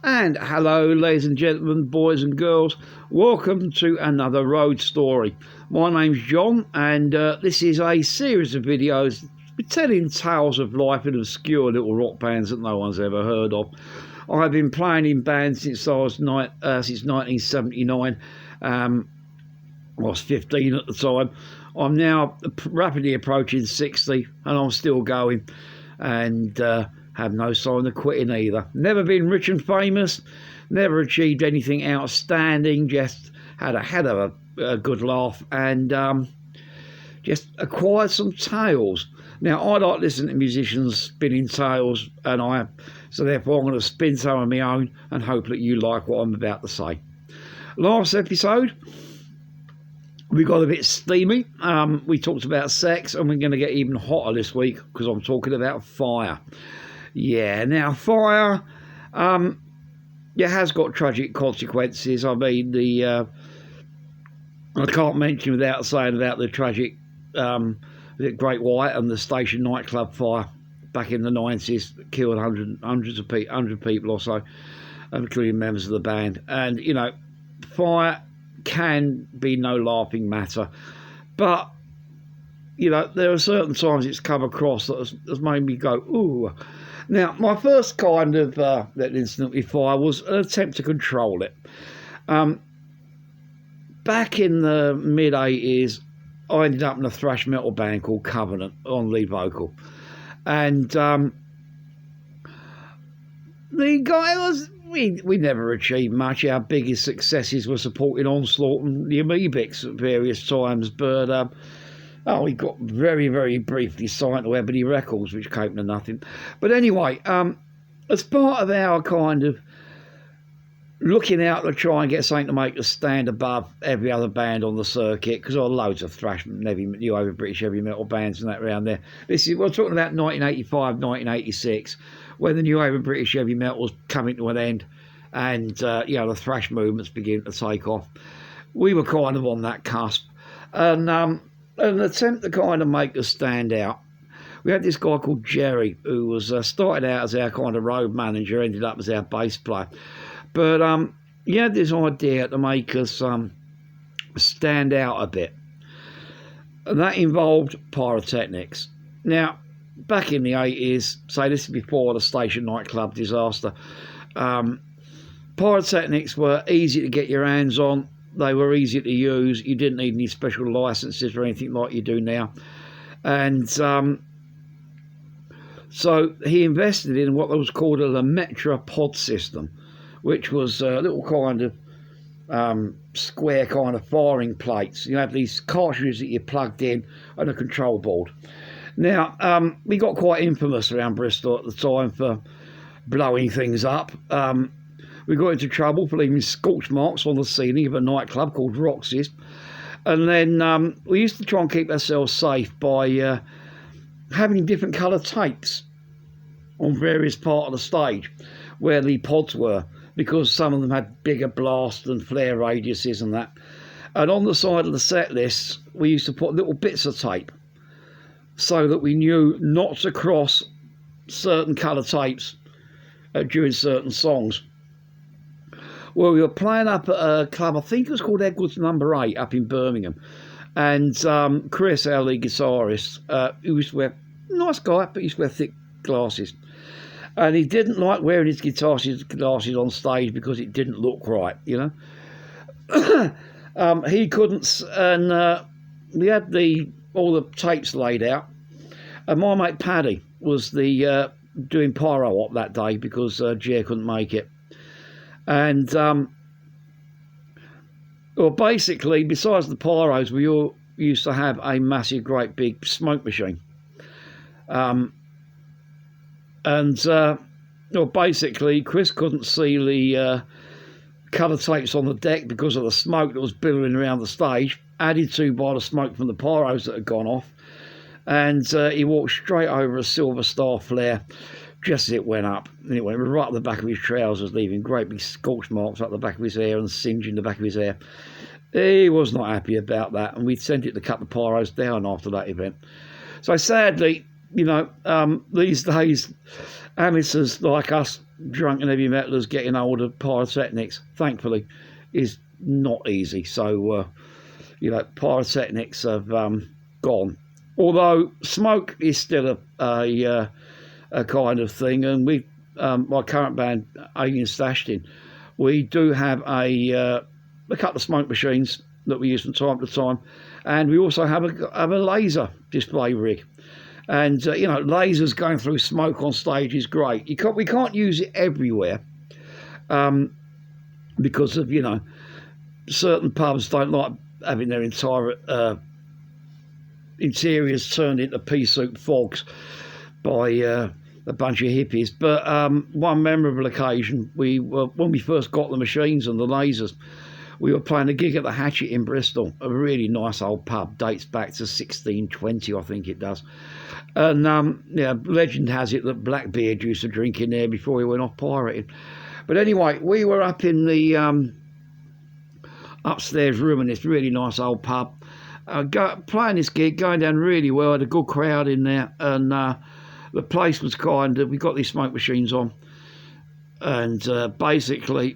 And hello, ladies and gentlemen, boys and girls. Welcome to another road story. My name's John, and this is a series of videos telling tales of life in obscure little rock bands that no one's ever heard of. I've been playing in bands since I was since 1979. I was 15 at the time. I'm now rapidly approaching 60, and I'm still going, and have no sign of quitting either. Never been rich and famous, never achieved anything outstanding, just had a good laugh, and just acquired some tales. Now, I like listening to musicians spinning tales, so therefore I'm going to spin some of my own and hope that you like what I'm about to say. Last episode, we got a bit steamy. We talked about sex, and we're going to get even hotter this week because I'm talking about fire. Yeah, now fire, it has got tragic consequences. I mean, I can't mention without saying about the tragic the Great White and the Station nightclub fire back in the 90s, killed hundred people or so, including members of the band. And, you know, fire can be no laughing matter, but, you know, there are certain times it's come across that has made me go, ooh. Now, my first kind of that incident with fire was an attempt to control it. Back in the mid-80s, I ended up in a thrash metal band called Covenant on lead vocal. And the guy was, we never achieved much. Our biggest successes were supporting Onslaught and the Amoebics at various times, but we got very, very briefly signed to Ebony Records, which came to nothing. But anyway, as part of our kind of looking out to try and get something to make us stand above every other band on the circuit, because there are loads of thrash, new over British heavy metal bands and that around there. We're talking about 1985, 1986, when the new over British heavy metal was coming to an end, and the thrash movements beginning to take off. We were kind of on that cusp, and an attempt to kind of make us stand out. We had this guy called Jerry, who was started out as our kind of road manager, ended up as our bass player. But he had this idea to make us stand out a bit. And that involved pyrotechnics. Now, back in the 80s, say this is before the Station nightclub disaster, pyrotechnics were easy to get your hands on. They were easy to use. You didn't need any special licenses or anything like you do now. And so he invested in what was called a Lemaitre pod system, which was a little kind of square kind of firing plates. You have these cartridges that you plugged in and a control board. Now, we got quite infamous around Bristol at the time for blowing things up. We got into trouble for leaving scorch marks on the ceiling of a nightclub called Roxy's. And then we used to try and keep ourselves safe by having different colour tapes on various parts of the stage where the pods were, because some of them had bigger blast and flare radiuses and that. And on the side of the set lists, we used to put little bits of tape so that we knew not to cross certain colour tapes during certain songs. Well, we were playing up at a club, I think it was called Edwards Number 8 up in Birmingham. And Chris, our lead guitarist, who used to wear, nice guy, but he used to wear thick glasses. And he didn't like wearing his glasses on stage because it didn't look right, you know. He couldn't, and we had all the tapes laid out. And my mate Paddy was doing pyro op that day because Jer couldn't make it. And basically, besides the pyros, we all used to have a massive, great big smoke machine. Basically, Chris couldn't see the colour tapes on the deck because of the smoke that was billowing around the stage, added to by the smoke from the pyros that had gone off. And he walked straight over a Silver Star flare just as it went up. And it went right up the back of his trousers, leaving great big scorch marks up the back of his hair and singeing the back of his hair. He was not happy about that, and we sent it to cut the pyros down after that event. So sadly, you know, these days, amateurs like us drunken heavy metalers getting hold of pyrotechnics, thankfully, is not easy. So, pyrotechnics have gone. Although smoke is still a kind of thing, and my current band, Alien Stashed In, we do have a couple of smoke machines that we use from time to time, and we also have a laser display rig. And lasers going through smoke on stage is great. We can't use it everywhere, because of certain pubs don't like having their entire interiors turned into pea soup fogs by a bunch of hippies. But one memorable occasion, when we first got the machines and the lasers, we were playing a gig at the Hatchet in Bristol, a really nice old pub, dates back to 1620, I think it does. And legend has it that Blackbeard used to drink in there before he went off pirating. But anyway, we were up in the upstairs room in this really nice old pub, playing this gig, going down really well. Had a good crowd in there, and the place was we got these smoke machines on, and basically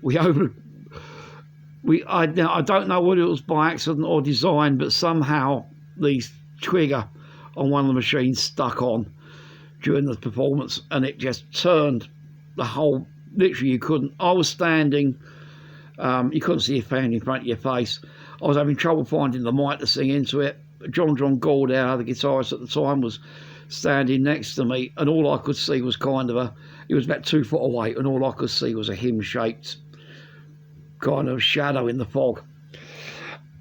I don't know whether it was by accident or design, but somehow the trigger on one of the machines stuck on during the performance, and it just turned the whole. Literally, I was standing. You couldn't see a fan in front of your face. I was having trouble finding the mic to sing into it. John Gordau, the guitarist at the time, was standing next to me, and all I could see was he was about 2 foot away, and all I could see was a him-shaped kind of shadow in the fog.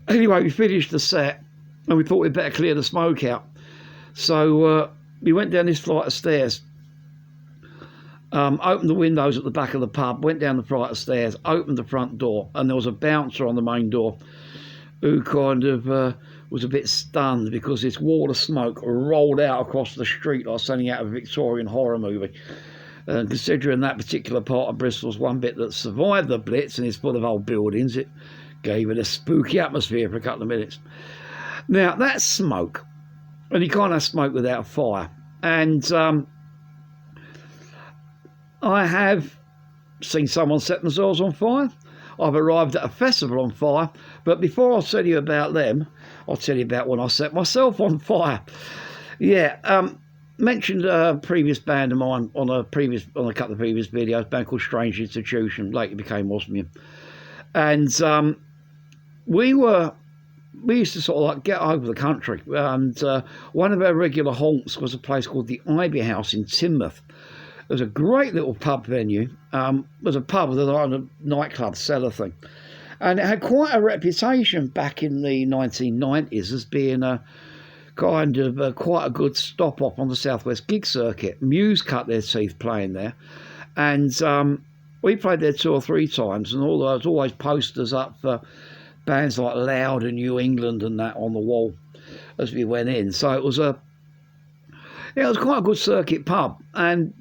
Anyway, we finished the set, and we thought we'd better clear the smoke out. So we went down this flight of stairs, opened the windows at the back of the pub, went down the flight of stairs, opened the front door, and there was a bouncer on the main door who kind of was a bit stunned because this wall of smoke rolled out across the street like something out of a Victorian horror movie. And considering that particular part of Bristol's one bit that survived the Blitz and is full of old buildings, it gave it a spooky atmosphere for a couple of minutes. Now, that's smoke. And you can't have smoke without fire. And I have seen someone set themselves on fire. I've arrived at a festival on fire. But before I tell you about them, I'll tell you about when I set myself on fire. Yeah, mentioned a previous band of mine on a couple of previous videos, a band called Strange Institution, later became Osmium. And we used to sort of like get over the country, and one of our regular haunts was a place called the Ivy House in Teignmouth. It was a great little pub venue. It was a pub with a nightclub cellar thing, and it had quite a reputation back in the 1990s as being a kind of quite a good stop-off on the Southwest gig circuit. Muse cut their teeth playing there, and we played there 2 or 3 times, and there was always posters up for bands like Loud and New England and that on the wall as we went in. So it was quite a good circuit pub, and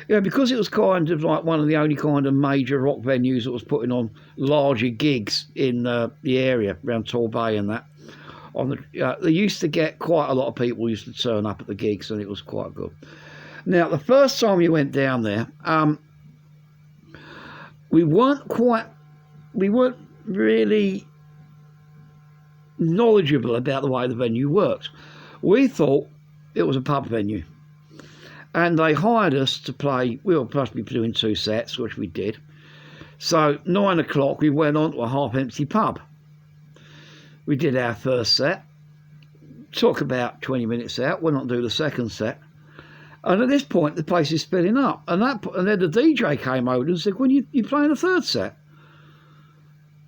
because it was kind of like one of the only kind of major rock venues that was putting on larger gigs in the area around Torbay and that. They used to get quite a lot of people used to turn up at the gigs, and it was quite good. Now, the first time we went down there, we weren't really knowledgeable about the way the venue worked. We thought it was a pub venue, and they hired us to play. We were supposed to be doing 2 sets, which we did. So 9 o'clock we went on to a half-empty pub. We did our first set, took about 20 minutes out, went on to do the second set, and at this point the place is filling up, and then the DJ came over and said, "When you playing a third set?"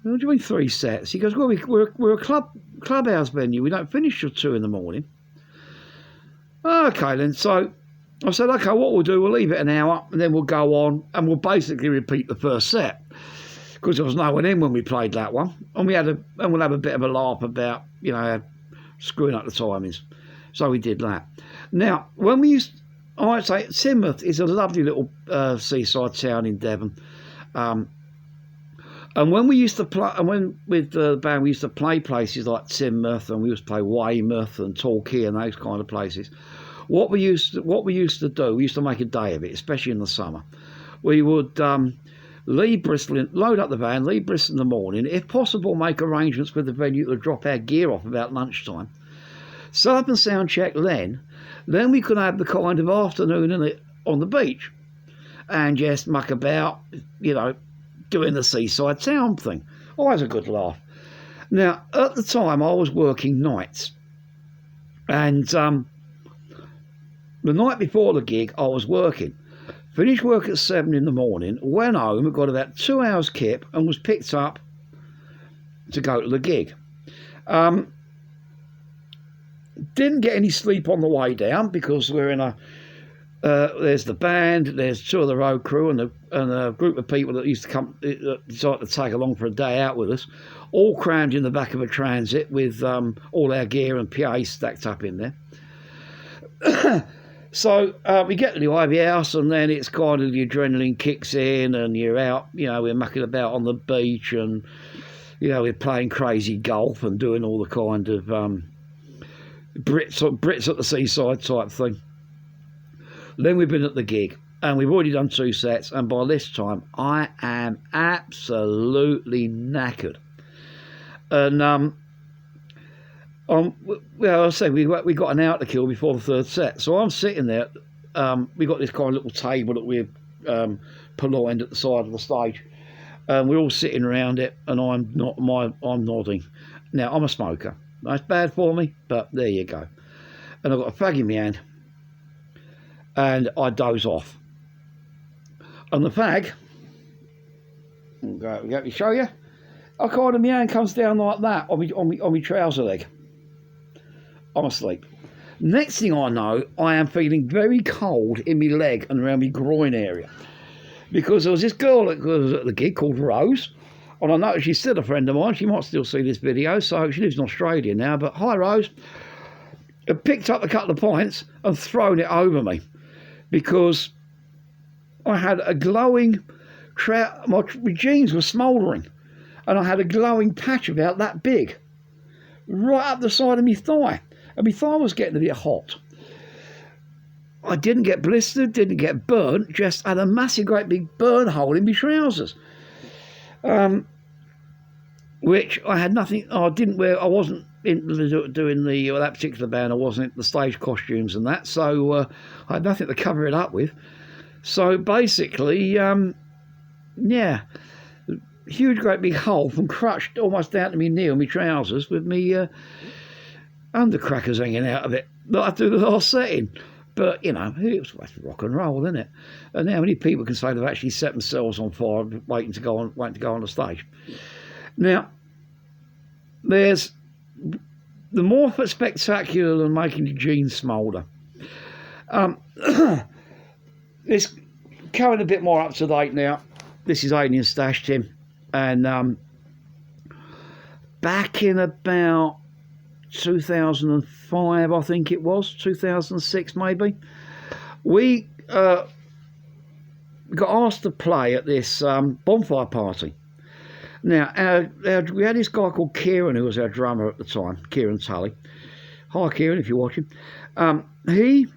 "What do you mean 3 sets?" He goes, "Well, we're a clubhouse venue. We don't finish till 2 in the morning." Okay, then. So I said, "Okay, what we'll do, we'll leave it an hour, and then we'll go on, and we'll basically repeat the first set." Because there was no one in when we played that one, and we'll have a bit of a laugh about screwing up the timings. So we did that. Now, I'd say Teignmouth is a lovely little seaside town in Devon, and when we used to play, with the band we used to play places like Teignmouth, and we used to play Weymouth and Torquay and those kind of places. What we used to do, we used to make a day of it, especially in the summer. we would leave Bristol, load up the van, leave Bristol in the morning. If possible, make arrangements with the venue to drop our gear off about lunchtime. Set up and sound check then we could have the kind of afternoon on the beach and just muck about, you know, doing the seaside town thing. Always a good laugh. Now, at the time, I was working nights. And the night before the gig, I was working. Finished work at 7 in the morning, went home, got about 2 hours kip, and was picked up to go to the gig. Didn't get any sleep on the way down because we're in a... there's the band, there's 2 of the road crew, and a group of people that used to come, decided to take along for a day out with us, all crammed in the back of a transit with all our gear and PA stacked up in there. So we get to the Ivy House, and then it's kind of the adrenaline kicks in, and you're out, you know, we're mucking about on the beach, and, you know, we're playing crazy golf and doing all the kind of Brits at the seaside type thing. Then we've been at the gig, and we've already done 2 sets, and by this time I am absolutely knackered. And well, I say we got an hour to kill before the 3rd set, so I'm sitting there. We got this kind of little table that we've purloined at the side of the stage, and we're all sitting around it, and I'm nodding. Now, I'm a smoker. That's bad for me, but there you go. And I've got a fag in my hand, and I doze off. And the fag, let me show you. I kind of, my hand comes down like that on my trouser leg. I'm asleep. Next thing I know, I am feeling very cold in my leg and around my groin area, because there was this girl that was at the gig called Rose, and I noticed she's still a friend of mine. She might still see this video, so she lives in Australia now. But hi, Rose. I picked up a couple of pints and thrown it over me, because I had a glowing my jeans were smouldering, and I had a glowing patch about that big right up the side of my thigh, and my thigh was getting a bit hot. I didn't get blistered, didn't get burnt, just had a massive great big burn hole in my trousers, which I had nothing, I didn't wear, I wasn't doing that particular band, I wasn't the stage costumes and that, so I had nothing to cover it up with. So basically, yeah, huge great big hole from crutch almost down to me knee on my trousers, with me undercrackers hanging out of it that I do the last setting. But, you know, it was rock and roll, isn't it? And how many people can say they've actually set themselves on fire waiting to go on the stage? Now, there's the more spectacular than making the jeans smoulder. It's coming a bit more up to date now. This is Alien Stash Tim, and back in about 2005, I think it was, 2006 maybe, we got asked to play at this bonfire party. Now, we had this guy called Kieran, who was our drummer at the time, Kieran Tully. Hi, Kieran, if you're watching. He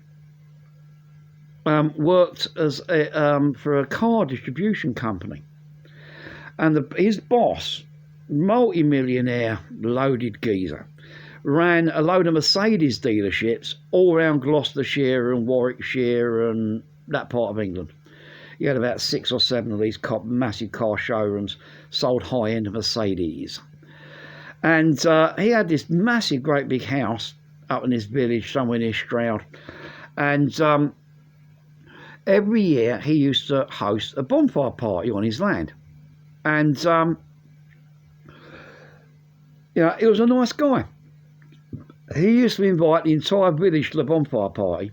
worked as for a car distribution company, and his boss, multi-millionaire loaded geezer, ran a load of Mercedes dealerships all around Gloucestershire and Warwickshire and that part of England. He had about 6 or 7 of these massive car showrooms, sold high-end Mercedes. And he had this massive, great big house up in his village, somewhere near Stroud. And every year he used to host a bonfire party on his land. And, you know, he was a nice guy. He used to invite the entire village to the bonfire party.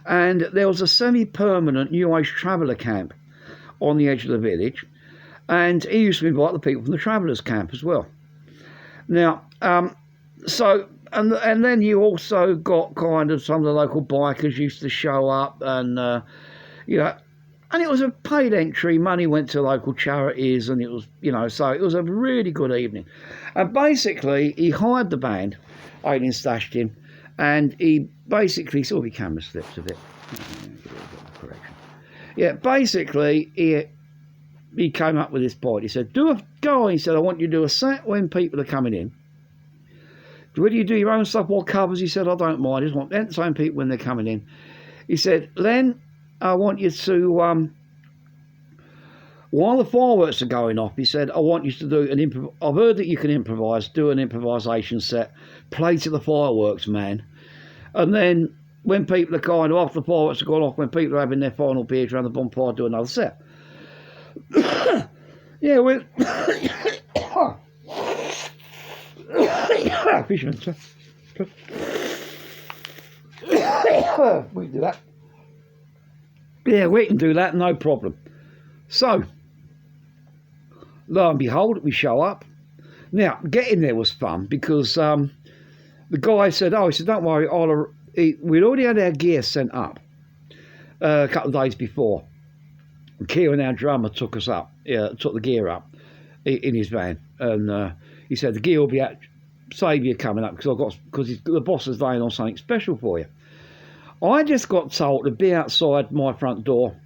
And there was a semi-permanent New Age traveller camp on the edge of the village, and he used to invite the people from the travellers camp as well. Now, so and then you also got kind of some of the local bikers used to show up, and you know, and it was a paid entry. Money went to local charities, and it was, you know, so it was a really good evening. And basically, he hired the band, Alien Stashed him. And he basically, saw my camera slips a bit. Yeah, basically, he came up with this point. He said, go on. He said, I want you to do a set when people are coming in. Whether you do your own stuff or covers, he said, I don't mind. I just want to entertain people when they're coming in. He said, Len, I want you to, while the fireworks are going off, he said, I want you to do I've heard that you can improvise, do an improvisation set, play to the fireworks, man. And then when people are kind of after the fireworks have gone off, when people are having their final beers around the bonfire, do another set. Yeah, we're... Fisherman, sir. We can do that. Yeah, we can do that, no problem. So, lo and behold, we show up. Now, getting there was fun because the guy said, he said, don't worry, we'd already had our gear sent up a couple of days before. And Kieran, our drummer, took us up, took the gear up in his van. And he said, the gear will be at Saviour coming up because the boss is laying on something special for you. I just got told to be outside my front door.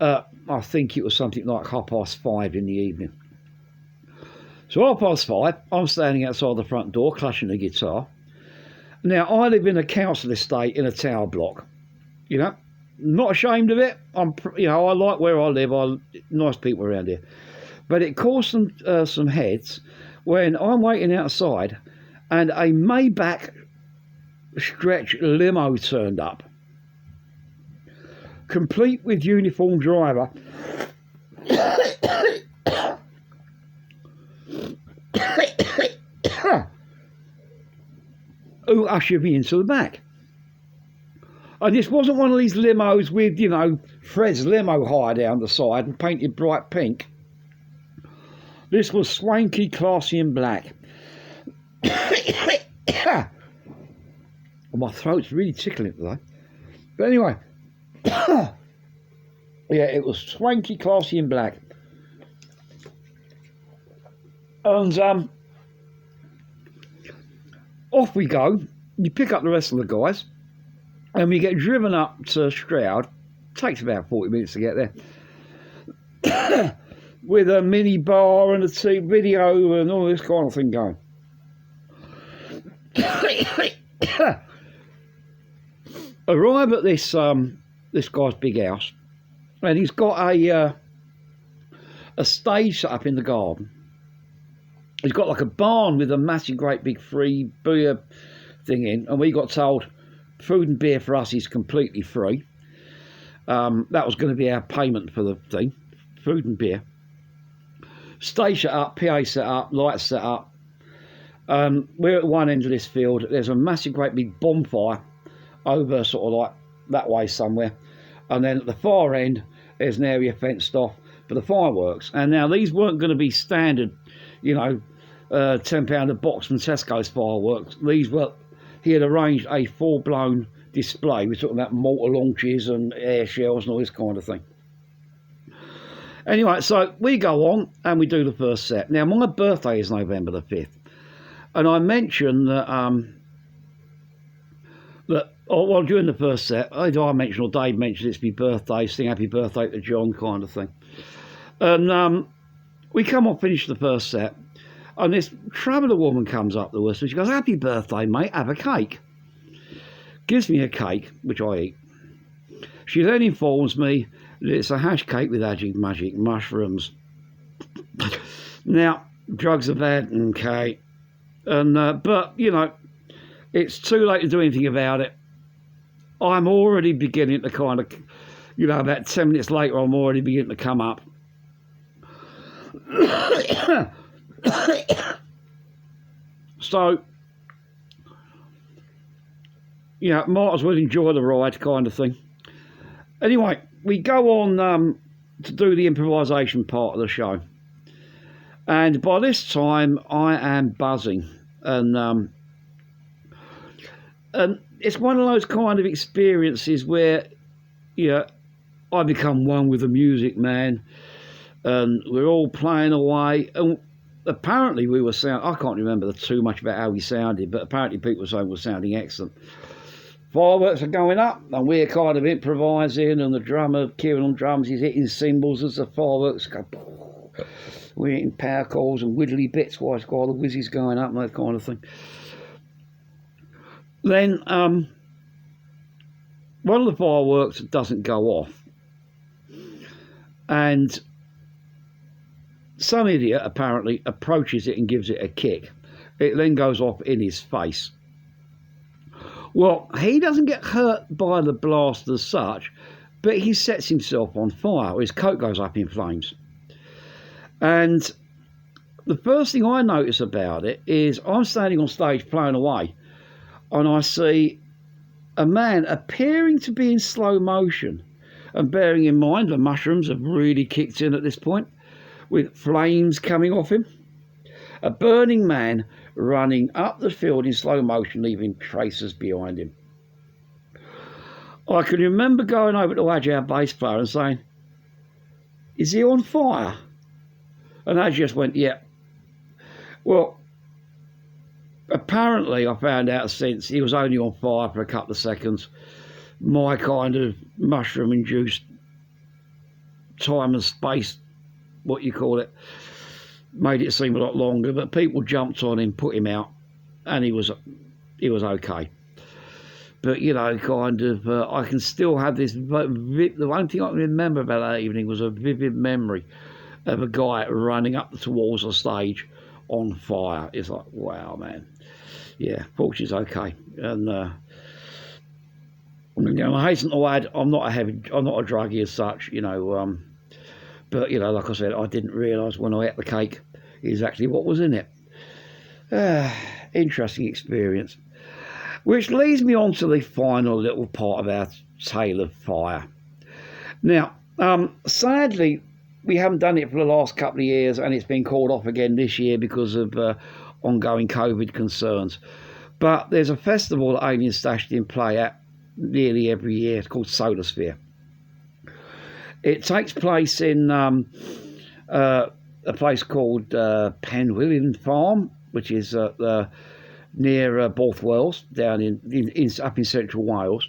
I think it was something like 5:30 in the evening. So 5:30, I'm standing outside the front door, clutching the guitar. Now, I live in a council estate in a tower block. You know, not ashamed of it. I like where I live. Nice people around here. But it caused some heads when I'm waiting outside and a Maybach stretch limo turned up, complete with uniformed driver. Who ushered me into the back. And this wasn't one of these limos with, Fred's limo hire down the side and painted bright pink. This was swanky, classy and black. My throat's really tickling today. But anyway, yeah, it was swanky, classy and black. And off we go. You pick up the rest of the guys and we get driven up to Stroud. Takes about 40 minutes to get there. With a mini bar and a video and all this kind of thing going. Arrive at this guy's big house, and he's got a stage set up in the garden. He's got like a barn with a massive, great big free beer thing in, and we got told food and beer for us is completely free. That was going to be our payment for the thing, food and beer. Stage set up, PA set up, lights set up. We're at one end of this field. There's a massive, great big bonfire over sort of like that way somewhere. And then at the far end, there's an area fenced off for the fireworks. And now these weren't going to be standard, £10 a box from Tesco's fireworks. He had arranged a full-blown display. We're talking about mortar launches and air shells and all this kind of thing. Anyway, so we go on and we do the first set. Now, my birthday is November the 5th. And I mentioned that, during the first set, either I mentioned or Dave mentioned it's my birthday, sing happy birthday to John kind of thing. And we come on, finish the first set, and this traveller woman comes up to us and she goes, happy birthday, mate, have a cake. Gives me a cake, which I eat. She then informs me that it's a hash cake with magic mushrooms. Now, drugs are bad, okay. And but it's too late to do anything about it. I'm already beginning to kind of, about 10 minutes later, I'm already beginning to come up. So, might as well enjoy the ride kind of thing. Anyway, we go on to do the improvisation part of the show. And by this time, I am buzzing. And it's one of those kind of experiences where, I become one with the music, man. And we're all playing away. And apparently I can't remember too much about how we sounded, but apparently people were saying we're sounding excellent. Fireworks are going up, and we're kind of improvising, and the drummer, Kieran on drums, he's hitting cymbals as the fireworks go. We're hitting power chords and widdly bits while the whizzes going up and that kind of thing. Then one of the fireworks doesn't go off, and some idiot apparently approaches it and gives it a kick. It then goes off in his face. Well, he doesn't get hurt by the blast as such, but he sets himself on fire. His coat goes up in flames. And the first thing I notice about it is I'm standing on stage playing away, and I see a man appearing to be in slow motion. And bearing in mind the mushrooms have really kicked in at this point, with flames coming off him. A burning man running up the field in slow motion, leaving traces behind him. I can remember going over to Adj, our bass player, and saying, "Is he on fire?" And Adj just went, "Yeah." Well, apparently I found out since he was only on fire for a couple of seconds. My kind of mushroom-induced time and space, what you call it, made it seem a lot longer, but people jumped on him, put him out, and he was okay. But you know, kind of, I can still have this. The one thing I can remember about that evening was a vivid memory of a guy running up towards the stage on fire. It's like, wow, man. Yeah, fortunately, it's okay. And you know, I hasten to add, I'm not a druggie as such, you know. But you know, like I said, I didn't realise when I ate the cake exactly what was in it. Interesting experience. Which leads me on to the final little part of our tale of fire. Now, sadly, we haven't done it for the last couple of years, and it's been called off again this year because of ongoing COVID concerns. But there's a festival that Alien Stashed in play at nearly every year. It's called Solar Sphere. It takes place in a place called Penwillian Farm, which is near Bothwells, down up in central Wales,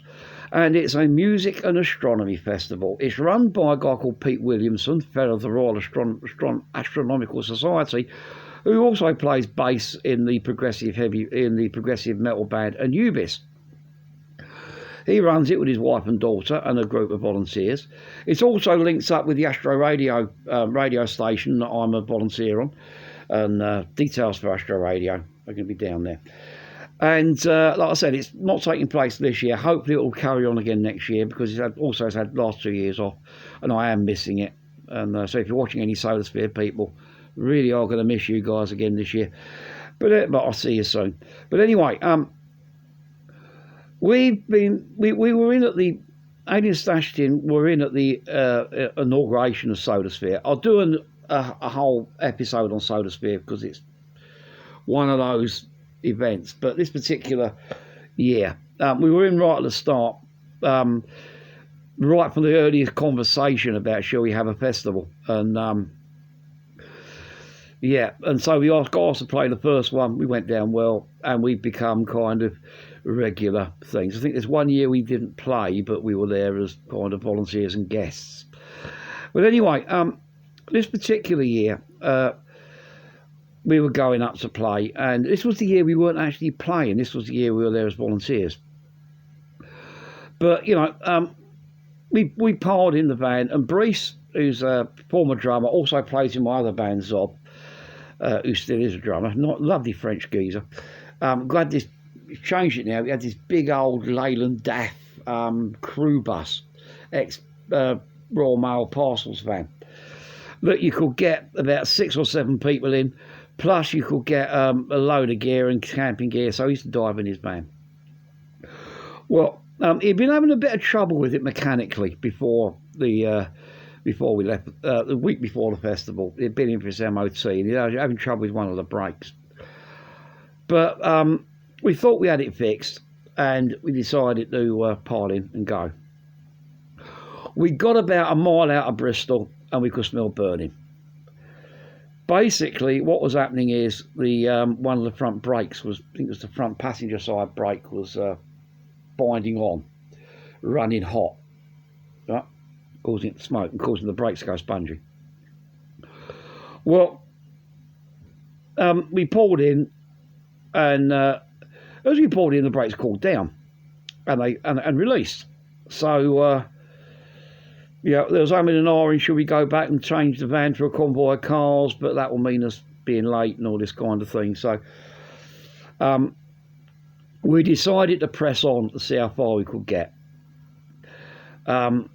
and it's a music and astronomy festival. It's run by a guy called Pete Williamson, fellow of the Royal Astronomical Society, who also plays bass in the progressive metal band Anubis. He runs it with his wife and daughter and a group of volunteers. It also links up with the Astro Radio radio station that I'm a volunteer on, and details for Astro Radio are going to be down there. And like I said, it's not taking place this year. Hopefully it will carry on again next year, because it has had the last 2 years off, and I am missing it. And so if you're watching any Solar Sphere people, really are going to miss you guys again this year. But I'll see you soon. But anyway, we were in at the Alien Stashed In. We're in at the inauguration of Solar Sphere. I'll do a whole episode on Solar Sphere because it's one of those events. But this particular year, we were in right at the start, right from the earliest conversation about shall we have a festival, and yeah, and so we got asked to play the first one. We went down well, and we've become kind of regular things. I think there's 1 year we didn't play, but we were there as kind of volunteers and guests. But anyway, this particular year, we were going up to play, and this was the year we weren't actually playing. This was the year we were there as volunteers. But you know, we piled in the van, and Brees, who's a former drummer, also plays in my other band, Zob, who still is a drummer, not lovely French geezer. Glad this changed it now. We had this big old Leyland DAF crew bus, ex-Royal Mail Parcels van, that you could get about 6 or 7 people in, plus you could get a load of gear and camping gear, so he used to dive in his van. Well, he'd been having a bit of trouble with it mechanically before we left, the week before the festival. He'd been in for his MOT, and he was having trouble with one of the brakes. But we thought we had it fixed, and we decided to pile in and go. We got about a mile out of Bristol, and we could smell burning. Basically, what was happening is the one of the front brakes was, I think it was the front passenger side brake, was binding on, running hot, right? Causing it to smoke and causing the brakes to go spongy. Well, we pulled in, and as we pulled in, the brakes cooled down, and they released. So yeah, there was only an hour, and should we go back and change the van for a convoy of cars? But that will mean us being late and all this kind of thing. So we decided to press on to see how far we could get. And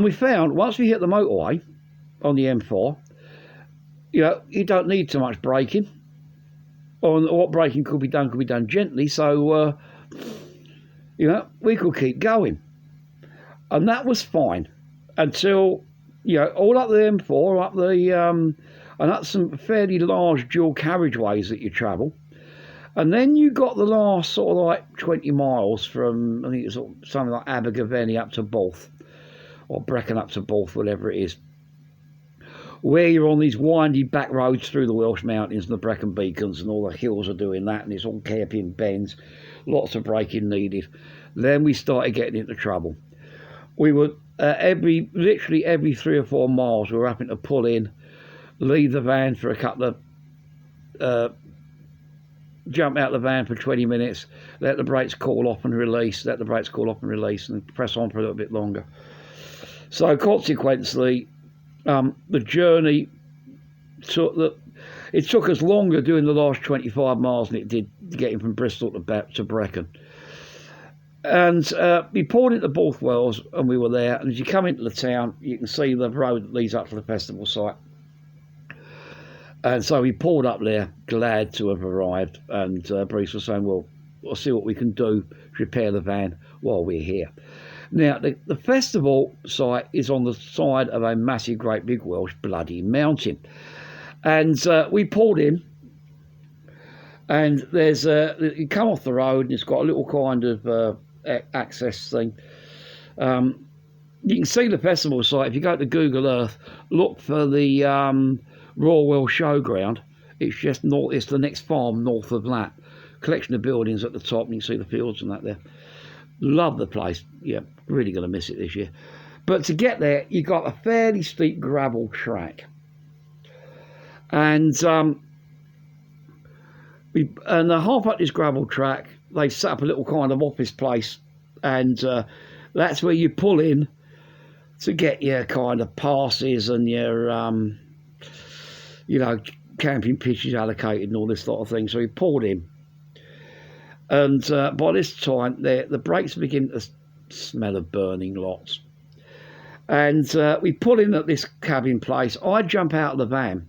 we found once we hit the motorway on the M4, you don't need too much braking. Or what braking could be done gently. So we could keep going, and that was fine until all up the M4, up the and up some fairly large dual carriageways that you travel. And then you got the last sort of like 20 miles from, I think it's something like Abergavenny up to Bourth, or Brecon up to Bourth, whatever it is, where you're on these windy back roads through the Welsh mountains and the Brecon beacons, and all the hills are doing that, and it's all hairpin bends, lots of braking needed. Then we started getting into trouble. We were literally every 3 or 4 miles, we were having to pull in, leave the van for a couple of jump out the van for 20 minutes, let the brakes cool off and release, and press on for a little bit longer. So consequently, the journey took us longer doing the last 25 miles than it did getting from Bristol to Brecon. And we pulled into Bourthwells, and we were there, and as you come into the town, you can see the road that leads up to the festival site. And so we pulled up there, glad to have arrived, and Bruce was saying, well, we'll see what we can do to repair the van while we're here. Now, the festival site is on the side of a massive, great big Welsh bloody mountain. And we pulled in, and there's you come off the road, and it's got a little kind of access thing. You can see the festival site. If you go to Google Earth, look for the Royal Welsh Showground. It's just north. It's the next farm north of that. Collection of buildings at the top, and you can see the fields and that there. Love the place. Yeah, really going to miss it this year. But to get there, you got a fairly steep gravel track, and half up this gravel track, they set up a little kind of office place, and that's where you pull in to get your kind of passes and your camping pitches allocated and all this sort of thing. So we pulled in, and by this time the brakes begin to smell of burning lots, and we pull in at this cabin place. I jump out of the van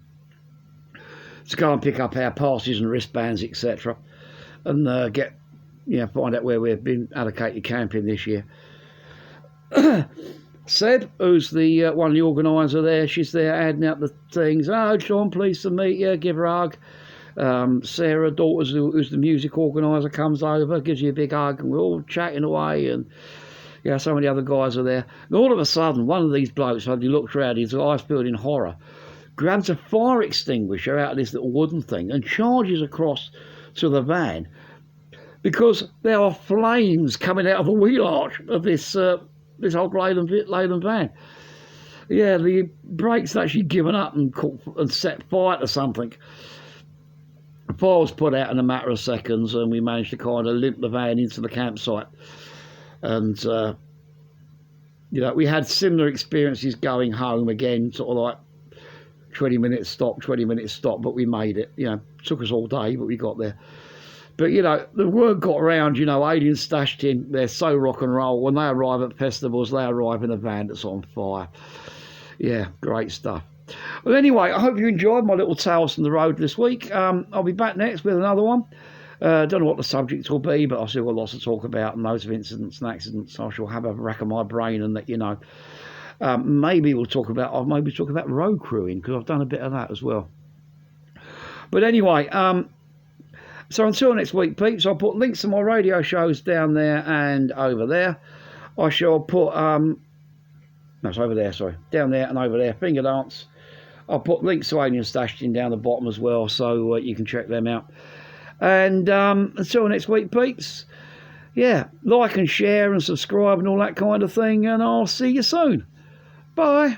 to go and pick up our passes and wristbands, etc., and find out where we've been allocated camping this year. Seb, who's the one of the organiser there, she's there adding out the things. Oh, John, pleased to meet you, give her a hug. Sarah, daughter, who's the music organiser, comes over, gives you a big hug, and we're all chatting away, and so many other guys are there. And all of a sudden, one of these blokes, when he looks around, his eyes filled in horror, grabs a fire extinguisher out of this little wooden thing and charges across to the van, because there are flames coming out of the wheel arch of this old Leyland van. Yeah, the brakes had actually given up and set fire to something. The fire was put out in a matter of seconds, and we managed to kind of limp the van into the campsite. And we had similar experiences going home again, sort of like 20 minutes stop, but we made it. Took us all day, but we got there. But, the word got around, aliens stashed in, they're so rock and roll. When they arrive at festivals, they arrive in a van that's on fire. Yeah, great stuff. Well, anyway, I hope you enjoyed my little tales from the road this week. I'll be back next with another one. Don't know what the subject will be, but I've still got lots to talk about, and loads of incidents and accidents. I shall have a rack of my brain and let you know. Maybe I'll talk about road crewing, because I've done a bit of that as well. But anyway, so until next week, peeps, I'll put links to my radio shows down there and over there. I shall put, it's over there, sorry. Down there and over there, Finger Dance. I'll put links to Alien Stashed In down the bottom as well, so you can check them out. And until next week, peeps, yeah, like and share and subscribe and all that kind of thing, and I'll see you soon. Bye.